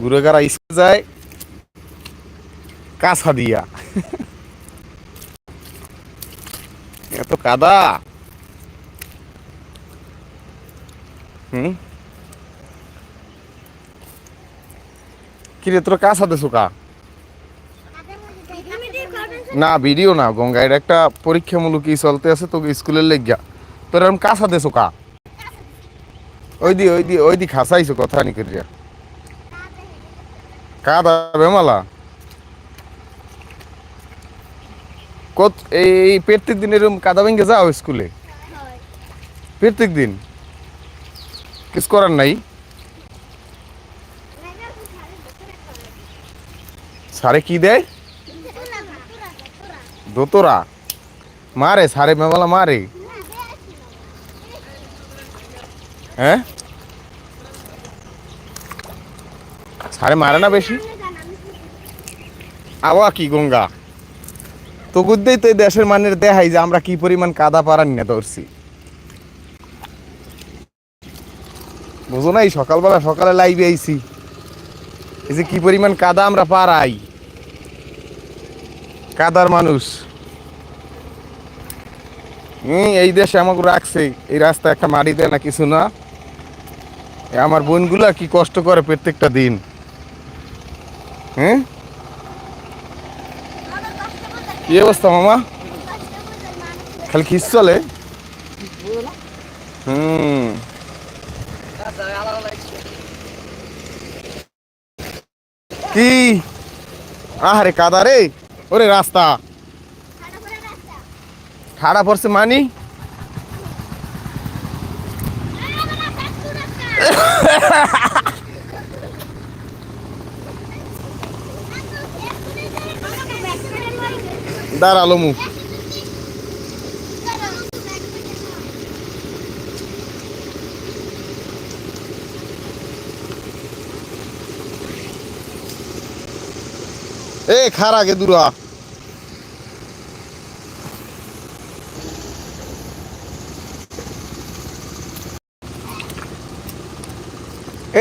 গুড়েগাড়া school যায় কাছা দিয়া। এত কাদা। হুম, কিরে তোর কাছা দেছো কা? না ভিডিও না গঙ্গা, এটা একটা পরীক্ষামূলক কি চলতে আছে তোকে স্কুলের লেগিয়া। তোর এরকম কাছা দেছো কা? ওই দি খাসাইছো কথা নি করিয়া কাদা বেমালা। কত এই প্রত্যেক দিন এরকম কাদা ভেঙে যাও স্কুলে? প্রত্যেক দিন কিছু করার নাই? সারে কি দেয়? দোতরা মারে সারে মেমালা মারে? হ্যাঁ, সারে মারে না বেশি? আবা কি গঙ্গা, তো বুঝতেই তো এই দেশের মানের দেখাই যে আমরা কি পরিমাণ কাদা পারান না ধরছি। বুঝো নাই, সকালে লাইভে আইছি এই যে কি পরিমাণ কাদা আমরা পারাই। কাদার মানুষ। এই দেশে আমাকে রাখছে, এই রাস্তা একটা মাটি দেয় না কিছু না। আমার বোনগুলা কি কষ্ট করে প্রত্যেকটা দিন। হ্যাঁ, কি অবস্থা মামা? খালি খিস চলে। হুম, কি আহারে কাদা রে, ওরে রাস্তা ঠাড়া পড়ছে মানি। দাঁড়ালো মুখ। এ খার আগে দূরা।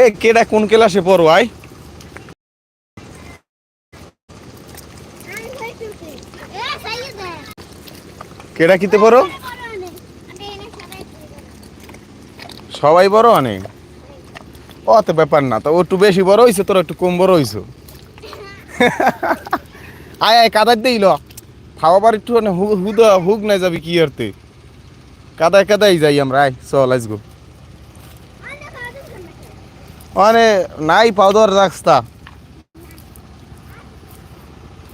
এ কেডা কোন ক্লাসে পড়ো আই? কেডা কিতে পড়ো? সবাই বড় অনেক। অত ব্যাপার না, তো ও একটু বেশি বড় হইছে, তোর একটু কম বড় হইছো। আয় আয় কাদার দেই ল খাওয়া বার একটু হুক নাই যাবি কি আরতে। কাদায় কাদাই যাই আমরা, আয় চল আসবো। মানে নাই পাও দেওয়ার রাস্তা।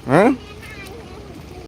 হ্যাঁ,